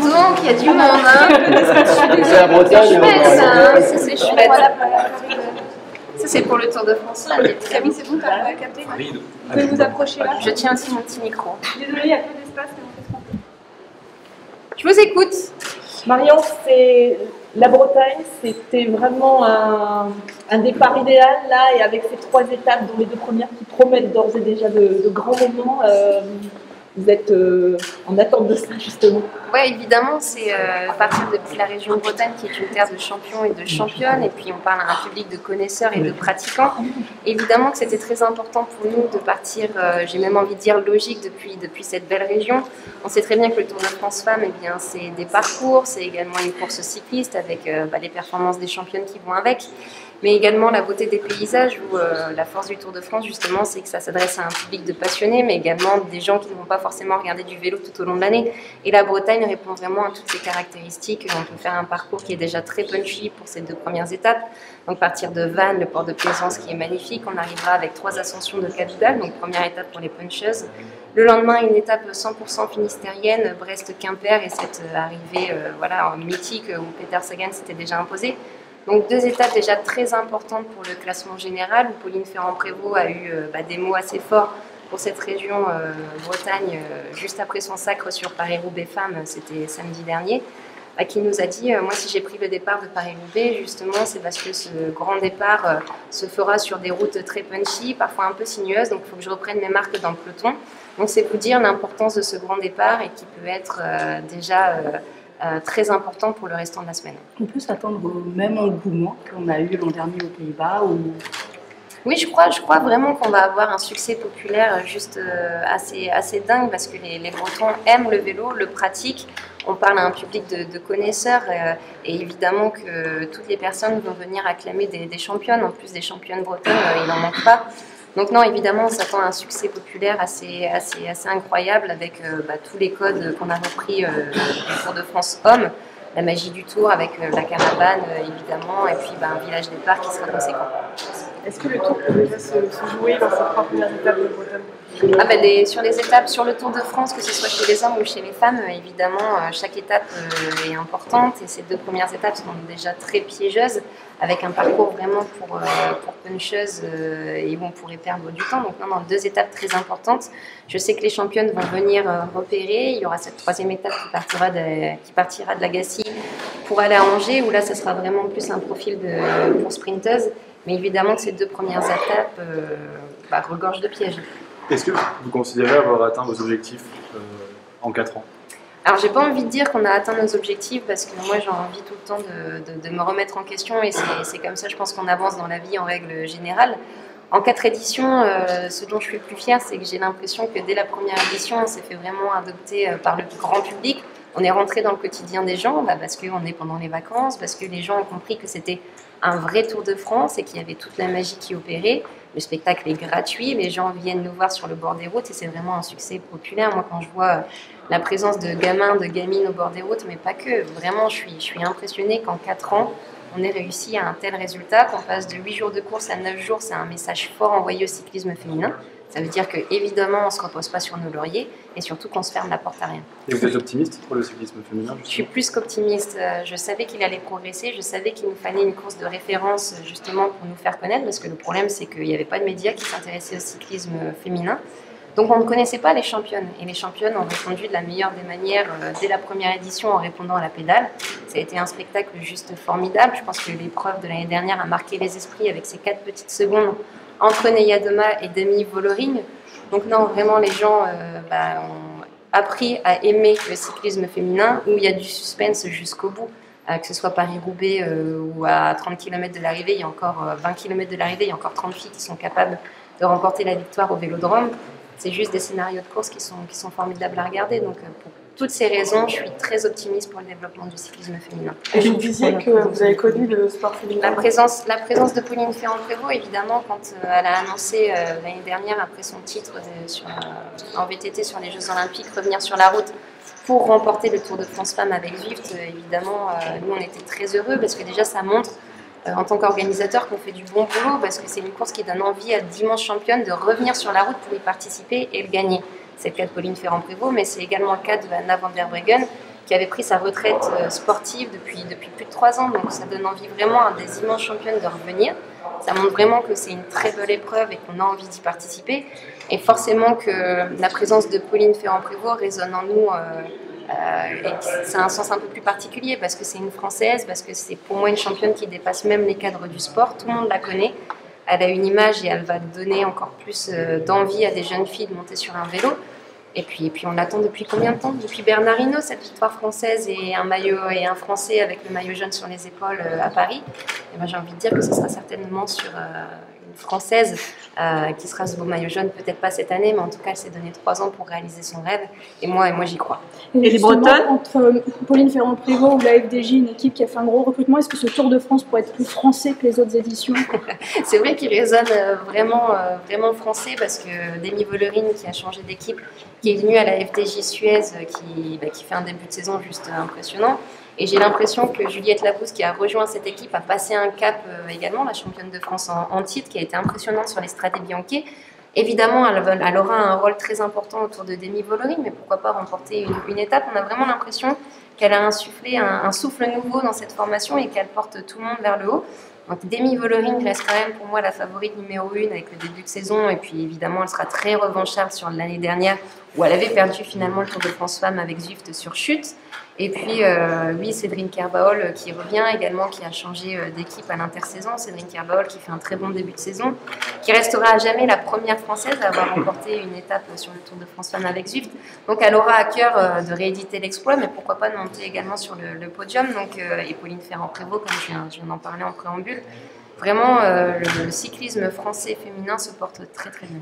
donc, il y a du monde. Hein. C'est la Bretagne. C'est chouette. Ça, c'est pour le Tour de France. Là, Camille, c'est bon, t'as capté? Vous pouvez vous approcher là? Je tiens aussi mon petit micro. Désolée, il y a peu d'espace, mais on fait ce qu'on peut. Je vous écoute. Marion, la Bretagne, c'était vraiment un départ idéal là, et avec ces 3 étapes, dont les 2 premières qui promettent d'ores et déjà de grands moments, vous êtes en attente de ça justement. Oui, évidemment, c'est partir depuis la région Bretagne qui est une terre de champions et de championnes, et puis on parle à un public de connaisseurs et de pratiquants. Évidemment que c'était très important pour nous de partir, j'ai même envie de dire logique, depuis cette belle région. On sait très bien que le Tour de France Femmes, eh bien, c'est des parcours, c'est également une course cycliste avec les performances des championnes qui vont avec, mais également la beauté des paysages où la force du Tour de France, justement, c'est que ça s'adresse à un public de passionnés, mais également des gens qui ne vont pas forcément regarder du vélo tout au long de l'année. Et la Bretagne répond vraiment à toutes ces caractéristiques. On peut faire un parcours qui est déjà très punchy pour ces 2 premières étapes. Donc partir de Vannes, le port de Plaisance qui est magnifique, on arrivera avec 3 ascensions de Cadoudal, donc première étape pour les puncheuses. Le lendemain, une étape 100% finistérienne, Brest-Quimper, et cette arrivée mythique où Peter Sagan s'était déjà imposé. Donc 2 étapes déjà très importantes pour le classement général, où Pauline Ferrand-Prévot a eu des mots assez forts pour cette région Bretagne, juste après son sacre sur Paris-Roubaix Femmes, c'était samedi dernier, qui nous a dit, moi si j'ai pris le départ de Paris-Roubaix, justement c'est parce que ce grand départ se fera sur des routes très punchy, parfois un peu sinueuses, donc il faut que je reprenne mes marques dans le peloton. Donc c'est vous dire l'importance de ce grand départ et qui peut être déjà très important pour le restant de la semaine. On peut s'attendre au même engouement qu'on a eu l'an dernier aux Pays-Bas ou... Oui, je crois vraiment qu'on va avoir un succès populaire juste assez dingue parce que les Bretons aiment le vélo, le pratiquent. On parle à un public de connaisseurs et évidemment que toutes les personnes vont venir acclamer des championnes. En plus des championnes bretonnes, il n'en manque pas. Donc non, évidemment, on s'attend à un succès populaire assez incroyable avec tous les codes qu'on a repris du Tour de France Hommes. La magie du Tour avec la caravane, évidemment, et puis un village départ qui sera conséquent. Est-ce que le Tour peut déjà se jouer dans ces 3 premières étapes de Bretagne? Sur les étapes, sur le Tour de France, que ce soit chez les hommes ou chez les femmes, évidemment, chaque étape est importante et ces 2 premières étapes sont déjà très piégeuses, avec un parcours vraiment pour puncheuses et où on pourrait perdre du temps. Donc non, 2 étapes très importantes. Je sais que les championnes vont venir repérer. Il y aura cette 3e étape qui partira de Lagacy pour aller à Angers, où là, ça sera vraiment plus un profil pour sprinteuse. Mais évidemment que ces 2 premières étapes regorgent de pièges. Est-ce que vous considérez avoir atteint vos objectifs en 4 ans? Alors, j'ai pas envie de dire qu'on a atteint nos objectifs parce que moi, j'ai envie tout le temps de me remettre en question et c'est comme ça, je pense qu'on avance dans la vie en règle générale. En 4 éditions, ce dont je suis le plus fière, c'est que j'ai l'impression que dès la première édition, on s'est fait vraiment adopter par le grand public. On est rentré dans le quotidien des gens parce qu'on est pendant les vacances, parce que les gens ont compris que c'était un vrai Tour de France et qu'il y avait toute la magie qui opérait. Le spectacle est gratuit, les gens viennent nous voir sur le bord des routes et c'est vraiment un succès populaire. Moi, quand je vois la présence de gamins, de gamines au bord des routes, mais pas que, vraiment, je suis impressionnée qu'en 4 ans, on ait réussi à un tel résultat, qu'on passe de 8 jours de course à 9 jours, c'est un message fort envoyé au cyclisme féminin. Ça veut dire qu'évidemment, on ne se repose pas sur nos lauriers et surtout qu'on se ferme la porte à rien. Et vous êtes optimiste pour le cyclisme féminin justement? Je suis plus qu'optimiste. Je savais qu'il allait progresser, je savais qu'il nous fallait une course de référence justement pour nous faire connaître, parce que le problème, c'est qu'il n'y avait pas de médias qui s'intéressaient au cyclisme féminin. Donc on ne connaissait pas les championnes, et les championnes ont répondu de la meilleure des manières dès la première édition en répondant à la pédale. Ça a été un spectacle juste formidable. Je pense que l'épreuve de l'année dernière a marqué les esprits avec ces 4 petites secondes entre Neia Doma et Demi Vollering. Donc non, vraiment les gens ont appris à aimer le cyclisme féminin où il y a du suspense jusqu'au bout. Que ce soit Paris-Roubaix ou à 30 km de l'arrivée, il y a encore 20 km de l'arrivée, il y a encore 30 filles qui sont capables de remporter la victoire au Vélodrome. C'est juste des scénarios de course qui sont formidables à regarder. Donc pour toutes ces raisons, je suis très optimiste pour le développement du cyclisme féminin. Et vous disiez que vous avez connu le sport féminin. La présence de Pauline Ferrand-Prévot, évidemment, quand elle a annoncé l'année dernière, après son titre en VTT sur les Jeux Olympiques, revenir sur la route pour remporter le Tour de France Femmes avec Zwift, évidemment, nous on était très heureux parce que déjà ça montre en tant qu'organisateur qu'on fait du bon boulot, parce que c'est une course qui donne envie à d'immenses championnes de revenir sur la route pour y participer et le gagner. C'est le cas de Pauline Ferrand-Prévot, mais c'est également le cas de Anna van der Breggen, qui avait pris sa retraite sportive depuis plus de 3 ans. Donc ça donne envie vraiment à des immenses championnes de revenir. Ça montre vraiment que c'est une très belle épreuve et qu'on a envie d'y participer. Et forcément que la présence de Pauline Ferrand-Prévot résonne en nous. Et c'est un sens un peu plus particulier parce que c'est une Française, parce que c'est pour moi une championne qui dépasse même les cadres du sport. Tout le monde la connaît. Elle a une image et elle va donner encore plus d'envie à des jeunes filles de monter sur un vélo. Et puis on l'attend depuis combien de temps? Depuis Bernard Hinault, cette victoire française et un maillot et un Français avec le maillot jaune sur les épaules à Paris. Et ben, j'ai envie de dire que ce sera certainement sur une Française qui sera ce beau maillot jaune, peut-être pas cette année, mais en tout cas elle s'est donné 3 ans pour réaliser son rêve. Et moi j'y crois. Et les Bretonnes, entre Pauline Ferrand-Prévot ou la FDJ, une équipe qui a fait un gros recrutement, est-ce que ce Tour de France pourrait être plus français que les autres éditions? C'est vrai qu'il résonne vraiment français parce que Demi Vollering qui a changé d'équipe, qui est venue à la FDJ Suez, qui fait un début de saison juste impressionnant. Et j'ai l'impression que Juliette Labrousse, qui a rejoint cette équipe, a passé un cap également, la championne de France en titre, qui a été impressionnante sur les Strade Bianche. Évidemment, elle aura un rôle très important autour de Demi Vollering, mais pourquoi pas remporter une étape. On a vraiment l'impression qu'elle a insufflé un souffle nouveau dans cette formation et qu'elle porte tout le monde vers le haut. Donc Demi Vollering reste quand même pour moi la favorite numéro 1 avec le début de saison. Et puis évidemment, elle sera très revancharde sur l'année dernière où elle avait perdu finalement le Tour de France Femmes avec Zwift sur chute. Et puis, oui, Cédrine Kerbaol qui revient également, qui a changé d'équipe à l'intersaison. Cédrine Kerbaol qui fait un très bon début de saison, qui restera à jamais la première Française à avoir remporté une étape sur le Tour de France Femmes avec Zwift. Donc, elle aura à cœur de rééditer l'exploit, mais pourquoi pas de monter également sur le podium. Donc, et Pauline Ferrand-Prévot, comme je viens d'en parler en préambule. Vraiment, le cyclisme français féminin se porte très très bien.